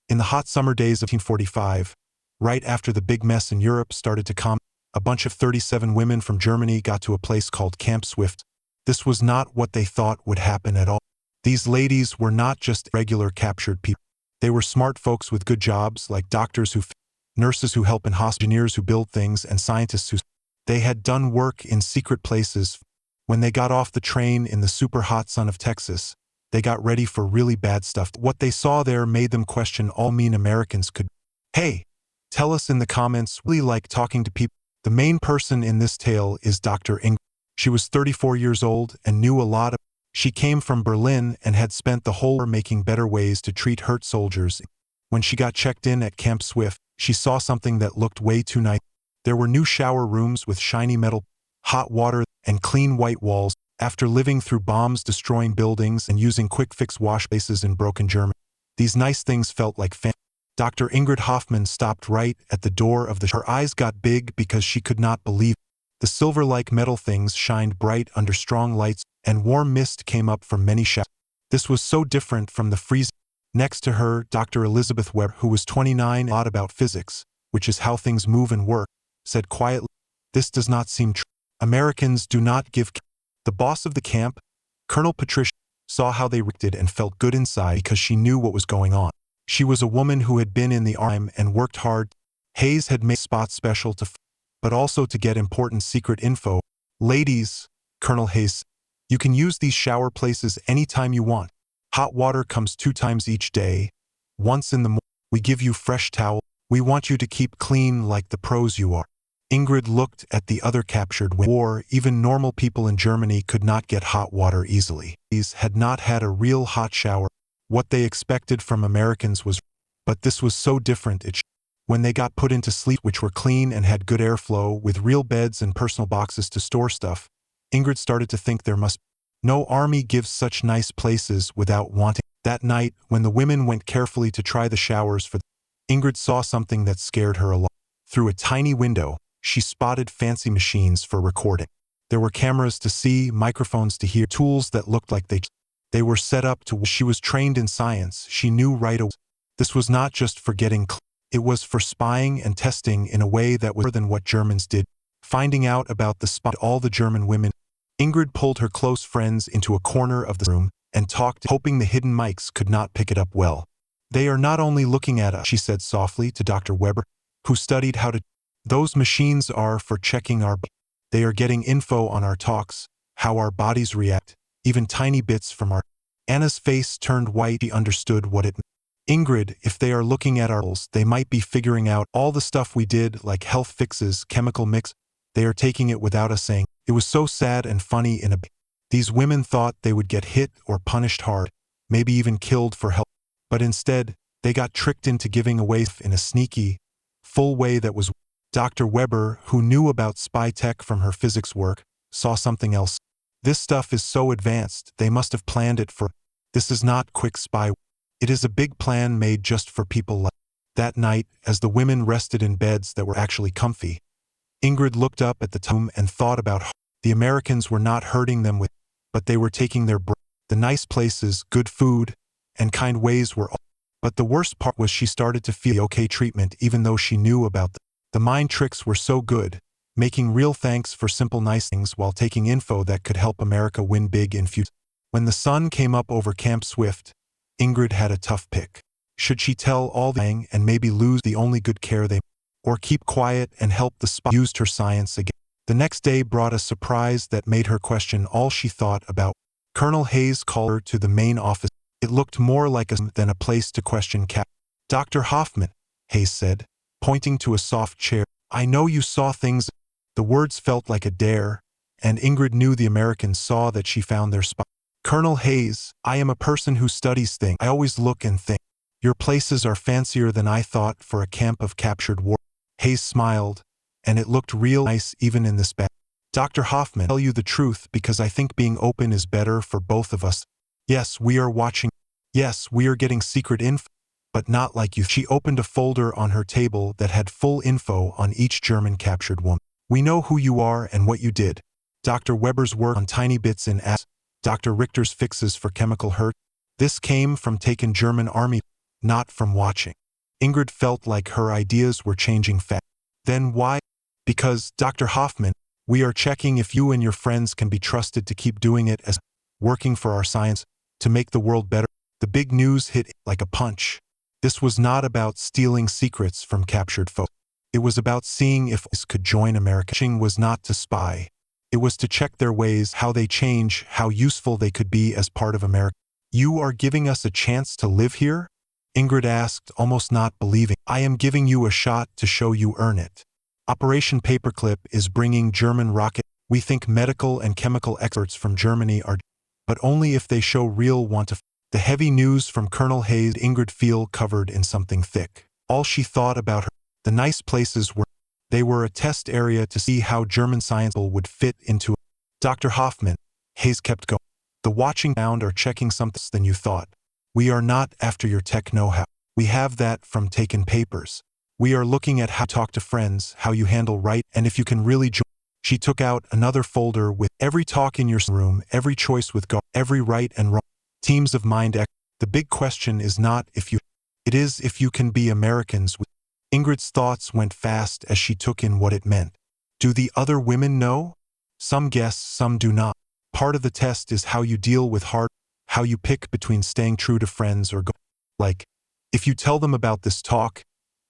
In the hot summer days of 1945, right after the big mess in Europe started to calm, a bunch of 37 women from Germany got to a place called Camp Swift. This was not what they thought would happen at all. These ladies were not just regular captured people. They were smart folks with good jobs, like doctors nurses who help in hospitals, engineers who build things, and scientists who they had done work in secret places. When they got off the train in the super hot sun of Texas, they got ready for really bad stuff. What they saw there made them question all mean Americans could. Hey, tell us in the comments. Really like talking to people. The main person in this tale is Dr. Ingrid. She was 34 years old and knew a lot of. She came from Berlin and had spent the whole war making better ways to treat hurt soldiers. When she got checked in at Camp Swift, she saw something that looked way too nice. There were new shower rooms with shiny metal, hot water, and clean white walls. After living through bombs destroying buildings and using quick-fix wash bases in broken Germany, these nice things felt like fun. Dr. Ingrid Hoffman stopped right at the door of the. Her eyes got big because she could not believe it. The silver-like metal things shined bright under strong lights, and warm mist came up from many showers. This was so different from the freezing. Next to her, Dr. Elizabeth Weber, who was 29, a lot about physics, which is how things move and work, said quietly, "This does not seem true. Americans do not give." The boss of the camp, Colonel Patricia, saw how they reacted and felt good inside because she knew what was going on. She was a woman who had been in the army and worked hard. Hayes had made spots special but also to get important secret info. "Ladies," Colonel Hayes, "you can use these shower places anytime you want. Hot water comes 2 times each day. Once in the morning, we give you fresh towel. We want you to keep clean like the pros you are." Ingrid looked at the other captured women. Even normal people in Germany could not get hot water easily. These had not had a real hot shower. What they expected from Americans was, but this was so different. When they got put into sleep, which were clean and had good airflow with real beds and personal boxes to store stuff, Ingrid started to think there must. No army gives such nice places without wanting. That night, when the women went carefully to try the showers for Ingrid saw something that scared her a lot. Through a tiny window, she spotted fancy machines for recording. There were cameras to see, microphones to hear, tools that looked like they were set up to. She was trained in science. She knew right away. This was not just for getting clean. It was for spying and testing in a way that was more than what Germans did. Finding out about the spy, all the German women, Ingrid pulled her close friends into a corner of the room and talked, hoping the hidden mics could not pick it up well. "They are not only looking at us," she said softly to Dr. Weber, who studied how to. "Those machines are for checking our. They are getting info on our talks, how our bodies react, even tiny bits from our." Anna's face turned white. She understood what it meant. "Ingrid, if they are looking at our goals, they might be figuring out all the stuff we did, like health fixes, chemical mix. They are taking it without us saying." It was so sad and funny in a. These women thought they would get hit or punished hard, maybe even killed for help. But instead, they got tricked into giving away in a sneaky, full way that was. Dr. Weber, who knew about spy tech from her physics work, saw something else. "This stuff is so advanced, they must have planned it for. This is not quick spy. It is a big plan made just for people like." That night, as the women rested in beds that were actually comfy, Ingrid looked up at the tomb and thought about how the Americans were not hurting them with, but they were taking their the nice places, good food, and kind ways were all. But the worst part was she started to feel the okay treatment even though she knew about them. The mind tricks were so good, making real thanks for simple nice things while taking info that could help America win big in future. When the sun came up over Camp Swift, Ingrid had a tough pick. Should she tell all the gang and maybe lose the only good care they, or keep quiet and help the spy? Used her science again. The next day brought a surprise that made her question all she thought about. Colonel Hayes called her to the main office. It looked more like than a place to question Cap. "Dr. Hoffman," Hayes said, pointing to a soft chair, "I know you saw things." The words felt like a dare, and Ingrid knew the Americans saw that she found their spot. "Colonel Hayes, I am a person who studies things. I always look and think. Your places are fancier than I thought for a camp of captured war." Hayes smiled, and it looked real nice even in this bad. "Dr. Hoffman, I'll tell you the truth because I think being open is better for both of us. Yes, we are watching. Yes, we are getting secret info, but not like you." She opened a folder on her table that had full info on each German captured woman. "We know who you are and what you did. Dr. Weber's work on tiny bits in Dr. Richter's fixes for chemical hurt. This came from taken German army. not from watching. Ingrid felt like her ideas were changing fast. Then why? Because, Dr. Hoffman, we are checking if you and your friends can be trusted to keep doing it as working for our science to make the world better. The big news hit like a punch. This was not about stealing secrets from captured folks. It was about seeing if us could join America. Watching was not to spy. It was to check their ways, how they change, how useful they could be as part of America. You are giving us a chance to live here? Ingrid asked, almost not believing. I am giving you a shot to show you earn it. Operation Paperclip is bringing German rocket. We think medical and chemical experts from Germany are, but only if they show real want to. The heavy news from Colonel Hayes, Ingrid feel covered in something thick. All she thought about her, the nice places were, they were a test area to see how German science would fit into. Dr. Hoffman, Hayes kept going. The watching sound are checking something than you thought. We are not after your tech know-how. We have that from taken papers. We are looking at how to talk to friends, how you handle right, and if you can really join. She took out another folder with every talk in your room, every choice with God, every right and wrong. Teams of mind. The big question is not if you, it is if you can be Americans. Ingrid's thoughts went fast as she took in what it meant. Do the other women know? Some guess, some do not. Part of the test is how you deal with hard, how you pick between staying true to friends or go. Like, if you tell them about this talk,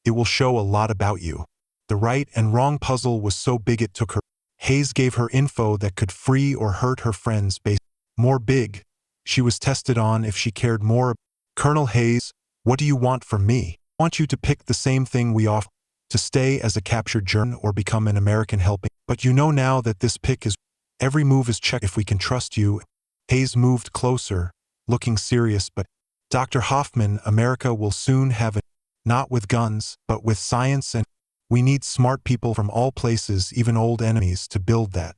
it will show a lot about you. The right and wrong puzzle was so big it took her. Hayes gave her info that could free or hurt her friends based more big. She was tested on if she cared more. Colonel Hayes, what do you want from me? I want you to pick the same thing we offer, to stay as a captured German or become an American helping. But you know now that this pick is, every move is checked if we can trust you. Hayes moved closer, looking serious, but Dr. Hoffman, America will soon have it, not with guns, but with science, and we need smart people from all places, even old enemies, to build that.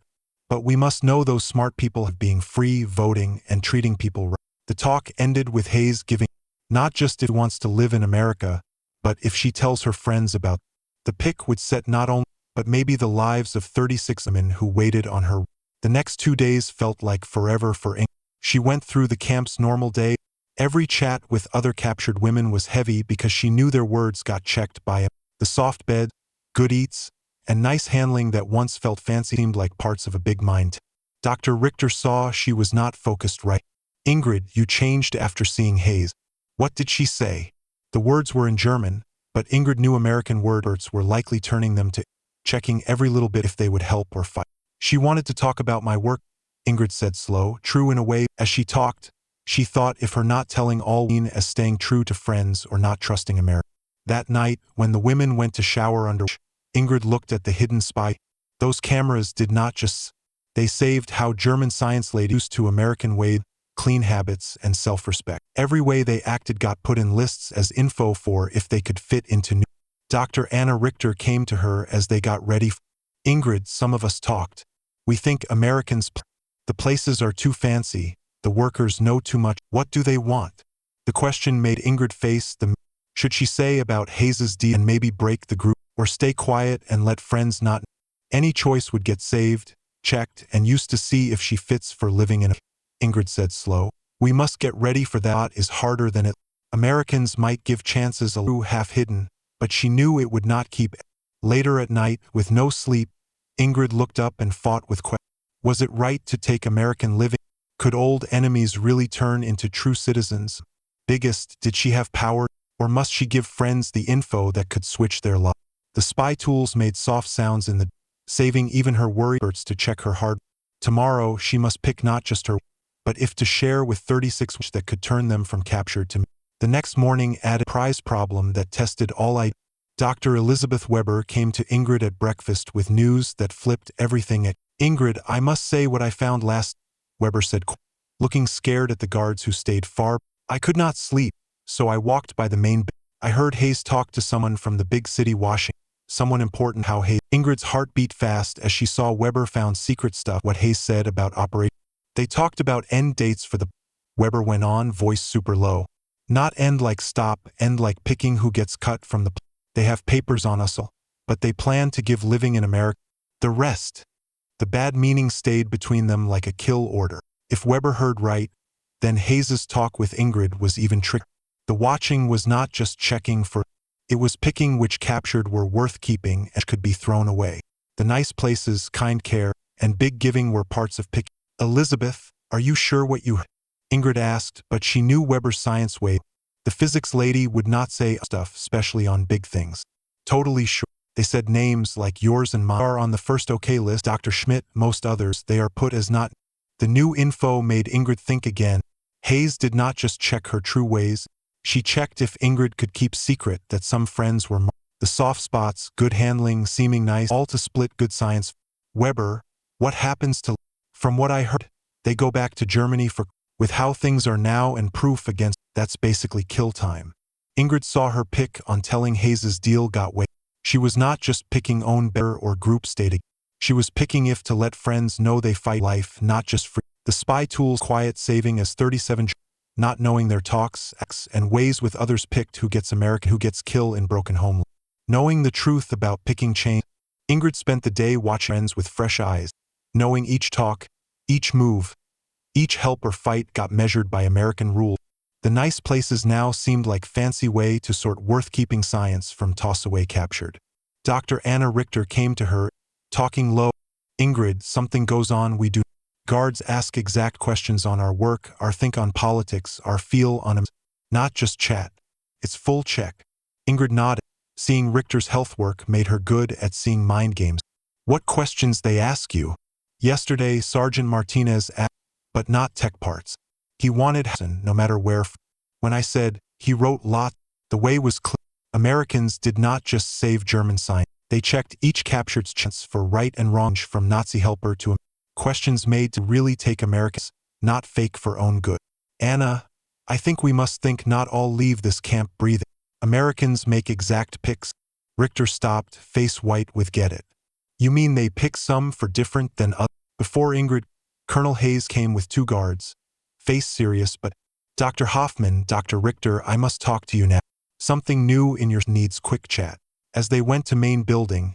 But we must know those smart people have being free, voting, and treating people right. The talk ended with Hayes giving, not just if she wants to live in America, but if she tells her friends about. The pick would set not only, but maybe the lives of 36 women who waited on her. The next 2 days felt like forever for Ingrid. She went through the camp's normal day. Every chat with other captured women was heavy because she knew their words got checked by him. The soft bed, good eats, and nice handling that once felt fancy seemed like parts of a big mind. Dr. Richter saw she was not focused right. Ingrid, you changed after seeing Hayes. What did she say? The words were in German, but Ingrid knew American words were likely turning them to checking every little bit if they would help or fight. She wanted to talk about my work, Ingrid said slow, true in a way. As she talked, she thought if her not telling all as staying true to friends or not trusting America. That night, when the women went to shower under, Ingrid looked at the hidden spy. Those cameras did not just, they saved how German science ladies used to American ways, clean habits, and self-respect. Every way they acted got put in lists as info for if they could fit into new. Dr. Anna Richter came to her as they got ready. Ingrid, some of us talked. We think Americans, the places are too fancy, the workers know too much. What do they want? The question made Ingrid face the, should she say about Hayes's deed and maybe break the group, or stay quiet and let friends not? Any choice would get saved, checked, and used to see if she fits for living in a. Ingrid said slow. We must get ready for that. Is harder than it. Americans might give chances a little half hidden, but she knew it would not keep. Later at night, with no sleep, Ingrid looked up and fought with questions. Was it right to take American living? Could old enemies really turn into true citizens? Biggest, did she have power, or must she give friends the info that could switch their lives? The spy tools made soft sounds in the, saving even her worry efforts to check her heart. Tomorrow she must pick not just her, but if to share with 36 that could turn them from captured to. The next morning added a prize problem that tested all ideas. Dr. Elizabeth Weber came to Ingrid at breakfast with news that flipped everything at. Ingrid, I must say what I found last, Weber said, looking scared at the guards who stayed far. I could not sleep, so I walked by the main. I heard Hayes talk to someone from the big city Washington. Someone important. How Hayes. Ingrid's heart beat fast as she saw Weber found secret stuff. What Hayes said about Operation. They talked about end dates for the. Weber went on, voice super low. Not end like stop, end like picking who gets cut from the. They have papers on us all, but they plan to give living in America. The rest. The bad meaning stayed between them like a kill order. If Weber heard right, then Hayes's talk with Ingrid was even trickier. The watching was not just checking for, it was picking which captured were worth keeping and could be thrown away. The nice places, kind care, and big giving were parts of picking. Elizabeth, are you sure what you... Ingrid asked, but she knew Weber's science way. The physics lady would not say stuff, especially on big things. Totally sure. They said names like yours and mine are on the first okay list. Dr. Schmidt, most others, they are put as not. The new info made Ingrid think again. Hayes did not just check her true ways. She checked if Ingrid could keep secret that some friends were the soft spots, good handling, seeming nice, all to split good science. Weber, what happens to... From what I heard, they go back to Germany for... With how things are now and proof against, that's basically kill time. Ingrid saw her pick on telling Hayes's deal got way. She was not just picking own better or group stating. She was picking if to let friends know they fight life, not just free. The spy tools quiet saving as 37, not knowing their talks, acts, and ways with others picked who gets American, who gets kill in broken home. Knowing the truth about picking chain, Ingrid spent the day watching friends with fresh eyes, knowing each talk, each move, each help or fight got measured by American rules. The nice places now seemed like fancy way to sort worth-keeping science from toss-away captured. Dr. Anna Richter came to her, talking low. Ingrid, something goes on we do. Guards ask exact questions on our work, our think on politics, our feel on not just chat. It's full check. Ingrid nodded. Seeing Richter's health work made her good at seeing mind games. What questions they ask you? Yesterday, Sergeant Martinez asked, but not tech parts. He wanted Hassan, no matter where. When I said, he wrote lot, the way was clear. Americans did not just save German science. They checked each captured's chance for right and wrong from Nazi helper to questions made to really take Americans, not fake for own good. Anna, I think we must think not all leave this camp breathing. Americans make exact picks. Richter stopped, face white with get it. You mean they pick some for different than others? Before Ingrid, Colonel Hayes came with 2 guards. Face serious, but Dr. Hoffman, Dr. Richter, I must talk to you now. Something new in your needs quick chat. As they went to main building,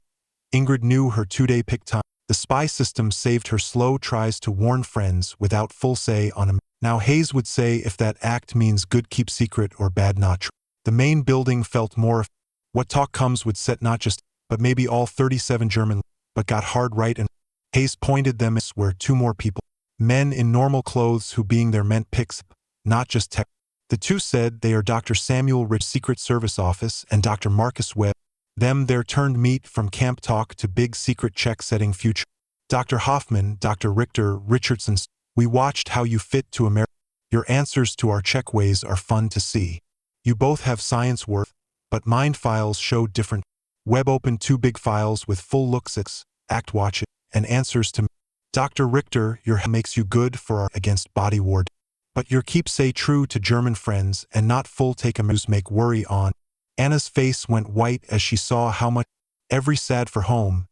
Ingrid knew her 2-day pick time. The spy system saved her slow tries to warn friends without full say on him. Now Hayes would say if that act means good keep secret or bad not true. The main building felt more what talk comes would set not just, but maybe all 37 German, but got hard right and Hayes pointed them as where 2 more people. Men in normal clothes who being there meant picks, not just tech. The 2 said they are Dr. Samuel Rich Secret Service Office and Dr. Marcus Webb. Them there turned meat from camp talk to big secret check setting future. Dr. Hoffman, Dr. Richter, Richardson, we watched how you fit to America. Your answers to our check ways are fun to see. You both have science worth, but mind files show different. Webb opened 2 big files with full looks at, act watch it, and answers to Dr. Richter, your makes you good for our against body ward. But your keep say true to German friends and not full take a news make worry on. Anna's face went white as she saw how much every sad for home,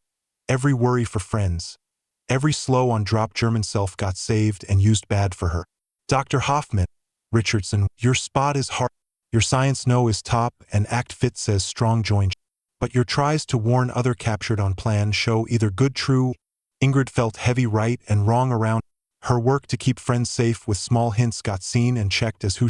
every worry for friends, every slow on drop German self got saved and used bad for her. Dr. Hoffman, Richardson, your spot is hard. Your science know is top and act fit says strong joint. But your tries to warn other captured on plan show either good true. Ingrid felt heavy right and wrong around. Her work to keep friends safe with small hints got seen and checked as who.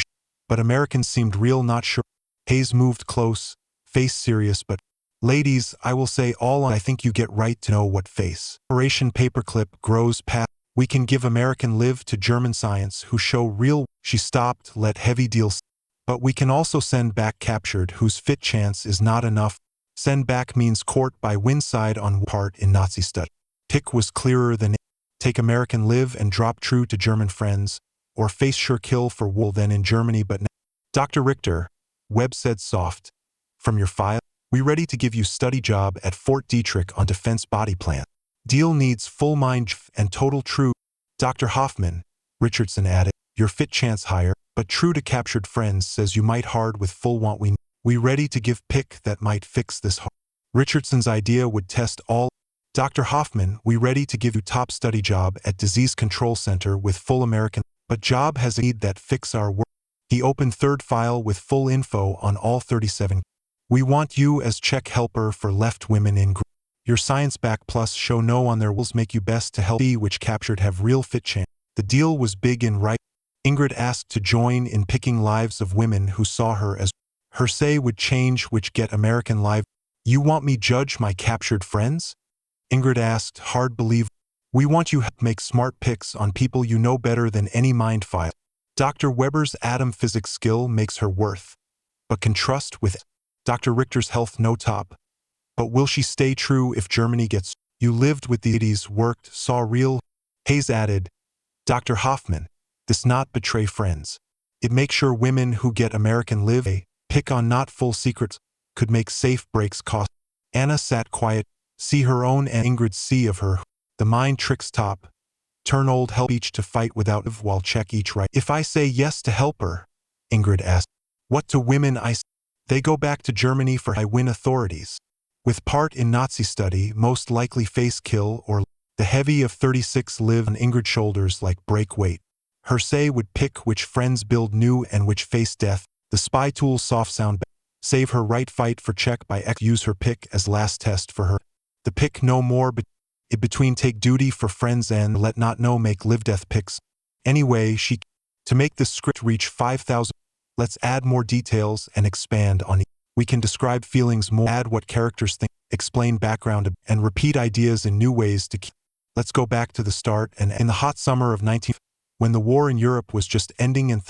But Americans seemed real not sure. Hayes moved close, face serious but, ladies, I will say all I think you get right to know what face. Operation Paperclip grows past. We can give American live to German science who show real. She stopped, let heavy deals. But we can also send back captured whose fit chance is not enough. Send back means court by win side on part in Nazi study. Pick was clearer than take American live and drop true to German friends, or face sure kill for wool then in Germany but now. Dr. Richter, Webb said soft, from your file, we ready to give you study job at Fort Detrick on defense body plan. Deal needs full mind and total true. Dr. Hoffman, Richardson added, your fit chance higher, but true to captured friends says you might hard with full want we ready to give pick that might fix this hard. Richardson's idea would test all. Dr. Hoffman, we ready to give you top study job at Disease Control Center with full American, but job has a need that fix our work. He opened 3rd file with full info on all 37. We want you as check helper for left women in group. Your science back plus show no on their wills make you best to help see which captured have real fit chance. The deal was big in right. Ingrid asked to join in picking lives of women who saw her as her say would change which get American life. You want me judge my captured friends? Ingrid asked, hard believe. We want you to make smart picks on people you know better than any mind file. Dr. Weber's atom physics skill makes her worth, but can trust with Dr. Richter's health no top. But will she stay true if Germany gets? You lived with the 80s, worked, saw real. Hayes added, Dr. Hoffman, this not betray friends. It makes sure women who get American live a pick on not full secrets could make safe breaks cost. Anna sat quiet, see her own and Ingrid's see of her. The mind tricks top. Turn old help each to fight without while check each right. If I say yes to help her, Ingrid asked, what to women I say? They go back to Germany for I win authorities. With part in Nazi study, most likely face kill or the heavy of 36 live on Ingrid's shoulders like break weight. Her say would pick which friends build new and which face death. The spy tool soft sound save her right fight for check by X use her pick as last test for her. The pick no more but it between take duty for friends and let not know make live death picks. Anyway, she to make this script reach 5,000. Let's add more details and expand on it. We can describe feelings more, add what characters think, explain background, and repeat ideas in new ways to keep. Let's go back to the start and in the hot summer of 19... when the war in Europe was just ending and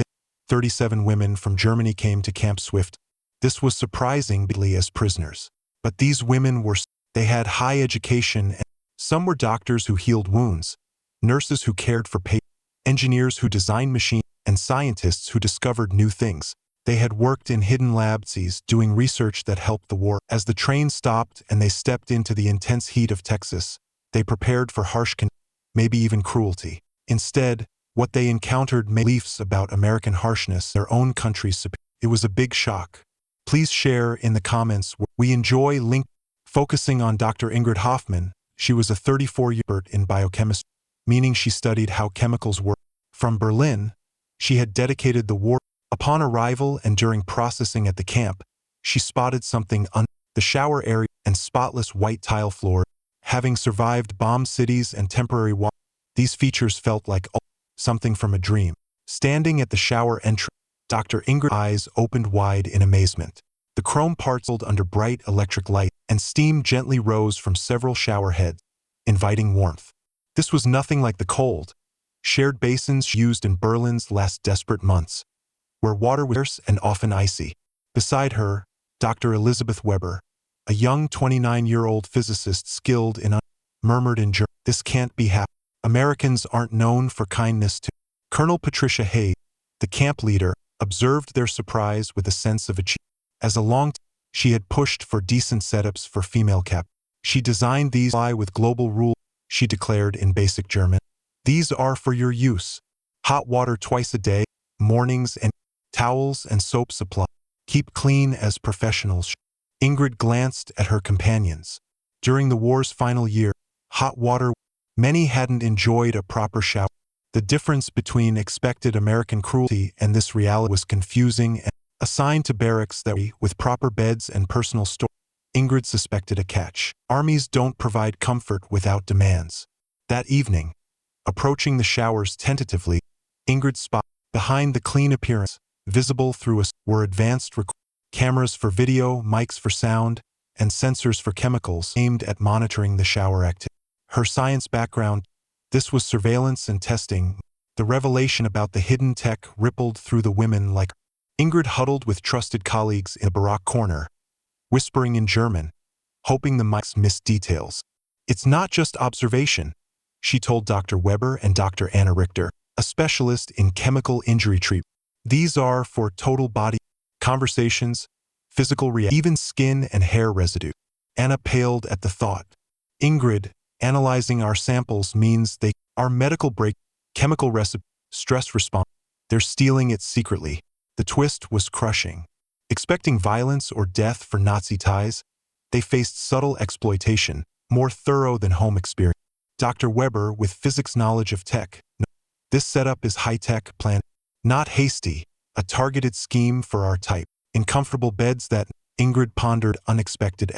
37 women from Germany came to Camp Swift. This was surprisingly as prisoners. But these women were, they had high education, and some were doctors who healed wounds, nurses who cared for patients, engineers who designed machines, and scientists who discovered new things. They had worked in hidden labs doing research that helped the war. As the train stopped and they stepped into the intense heat of Texas, they prepared for harsh maybe even cruelty. Instead, what they encountered made beliefs about American harshness, their own country's superiority. It was a big shock. Please share in the comments. We enjoy link focusing on Dr. Ingrid Hoffman. She was a 34-year expert in biochemistry, meaning she studied how chemicals work. From Berlin, she had dedicated the war. Upon arrival and during processing at the camp, she spotted something the shower area and spotless white tile floor. Having survived bomb cities and temporary war, these features felt like something from a dream. Standing at the shower entrance, Dr. Ingrid's eyes opened wide in amazement. The chrome parts rolled under bright electric light, and steam gently rose from several shower heads, inviting warmth. This was nothing like the cold, shared basins used in Berlin's last desperate months, where water was scarce and often icy. Beside her, Dr. Elizabeth Weber, a young 29-year-old physicist skilled in murmured in German, "This can't be happening. Americans aren't known for kindness to." Colonel Patricia Hayes, the camp leader, observed their surprise with a sense of achievement. As a long time, she had pushed for decent setups for female cap. She designed these with global rule, she declared in basic German. These are for your use. Hot water twice a day, mornings and towels and soap supply. Keep clean as professionals. Ingrid glanced at her companions. During the war's final year, hot water, many hadn't enjoyed a proper shower. The difference between expected American cruelty and this reality was confusing and assigned to barracks that with proper beds and personal storage. Ingrid suspected a catch. Armies don't provide comfort without demands. That evening, approaching the showers tentatively, Ingrid spotted behind the clean appearance, visible through were advanced cameras for video, mics for sound, and sensors for chemicals aimed at monitoring the shower activity. Her science background, this was surveillance and testing. The revelation about the hidden tech rippled through the women like Ingrid huddled with trusted colleagues in a baroque corner, whispering in German, hoping the mics missed details. It's not just observation, she told Dr. Weber and Dr. Anna Richter, a specialist in chemical injury treatment. These are for total body conversations, physical reactions, even skin and hair residue. Anna paled at the thought. Ingrid, analyzing our samples means our medical break, chemical recipe, stress response. They're stealing it secretly. The twist was crushing. Expecting violence or death for Nazi ties, they faced subtle exploitation, more thorough than home experience. Dr. Weber, with physics knowledge of tech, this setup is high-tech, planned, not hasty, a targeted scheme for our type. In comfortable beds that, Ingrid pondered unexpected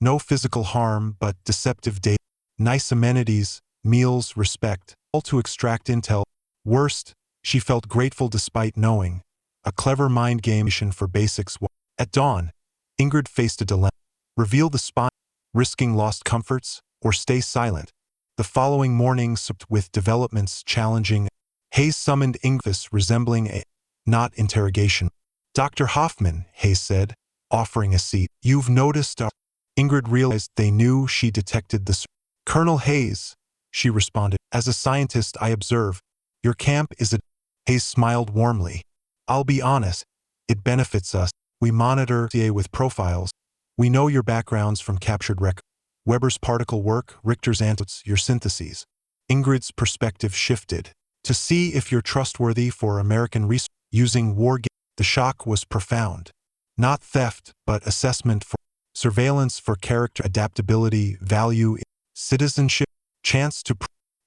no physical harm but deceptive data, nice amenities, meals, respect, all to extract intel. Worst, She felt grateful despite knowing. A clever mind game for basics. At dawn, Ingrid faced a dilemma. Reveal the spy, risking lost comforts, or stay silent. The following morning, with developments challenging, Hayes summoned Ingrid, resembling a not interrogation. Dr. Hoffman, Hayes said, offering a seat. You've noticed our... Ingrid realized they knew she detected the... Colonel Hayes, she responded. As a scientist, I observe. Your camp is a... Hayes smiled warmly. I'll be honest. It benefits us. We monitor with profiles. We know your backgrounds from captured records. Weber's particle work, Richter's antidotes, your syntheses. Ingrid's perspective shifted. To see if you're trustworthy for American research using war games. The shock was profound. Not theft, but assessment for surveillance for character adaptability, value, citizenship, chance to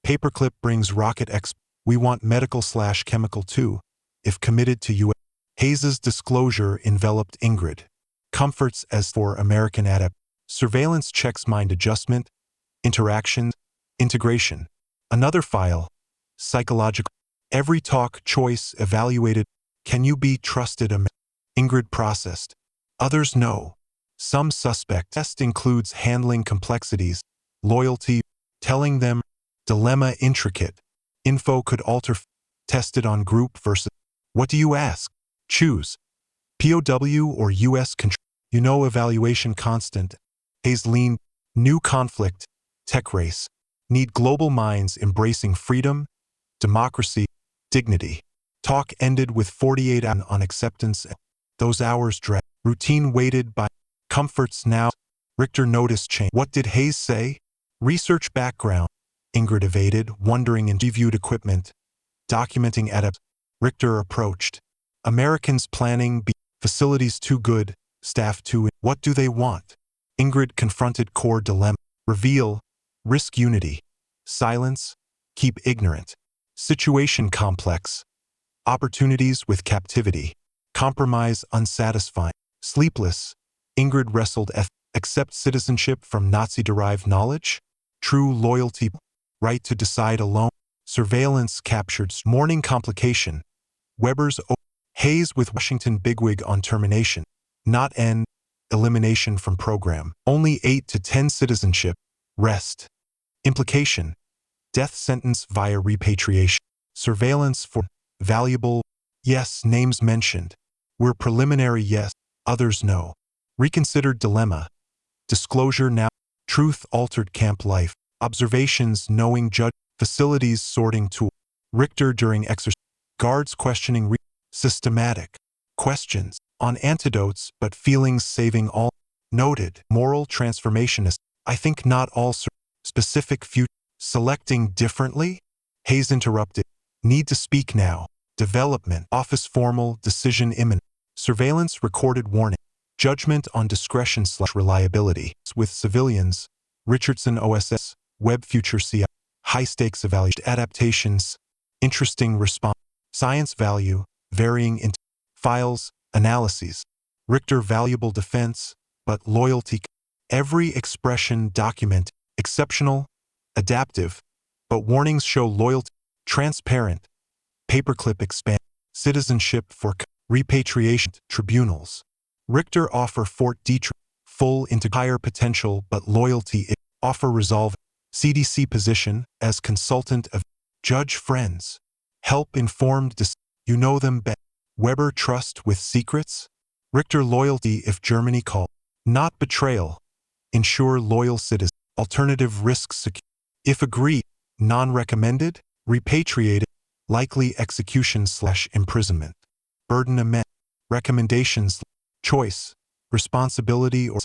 Paperclip brings rocket X. We want medical/chemical too, if committed to U.S. Hayes's disclosure enveloped Ingrid. Comforts as for American adapt. Surveillance checks mind adjustment, interactions, integration. Another file, psychological. Every talk choice evaluated. Can you be trusted? Ingrid processed. Others no. Some suspect. Test includes handling complexities, loyalty, telling them, dilemma intricate. Info could alter. Tested on group versus. What do you ask? Choose. POW or U.S. control. You know evaluation constant. Hayes lean. New conflict. Tech race. Need global minds embracing freedom, democracy, dignity. Talk ended with 48 hours on acceptance. Those hours dragged. Routine weighted by comforts now. Richter noticed change. What did Hayes say? Research background. Ingrid evaded, wondering and reviewed equipment. Documenting adapt. Richter approached. Americans planning facilities too good, staff too. What do they want? Ingrid confronted core dilemma. Reveal, risk unity. Silence, keep ignorant. Situation complex. Opportunities with captivity. Compromise unsatisfying. Sleepless. Ingrid wrestled accept citizenship from Nazi-derived knowledge? True loyalty. Right to decide alone. Surveillance captured. Morning complication. Weber's Hayes with Washington bigwig on termination. Not end. Elimination from program. Only 8 to 10 citizenship. Rest. Implication. Death sentence via repatriation. Surveillance for valuable. Yes, names mentioned. We're preliminary yes, others no. Reconsidered dilemma. Disclosure now. Truth altered camp life. Observations knowing judge. Facilities sorting tool. Richter during exercise. Guards questioning. Systematic. Questions. On antidotes but feelings saving all. Noted. Moral transformationist. I think not all. Specific future. Selecting differently? Hayes interrupted. Need to speak now. Development. Office formal. Decision imminent. Surveillance recorded warning. Judgment on discretion/reliability. With civilians. Richardson OSS. Web future CI. High stakes evaluation. Adaptations. Interesting response. Science value. Varying in files. Analyses. Richter valuable defense, but loyalty. Every expression document. Exceptional. Adaptive. But warnings show loyalty. Transparent. Paperclip expand. Citizenship for repatriation tribunals. Richter offer Fort Detrick. Full into higher potential but loyalty. Offer resolve. CDC position as consultant of judge friends. Help informed. You know them better. Weber trust with secrets. Richter loyalty if Germany call. Not betrayal. Ensure loyal citizen. Alternative risks secure. If agreed, non-recommended, repatriated, likely execution/imprisonment. Burden amend. Recommendations, choice, responsibility or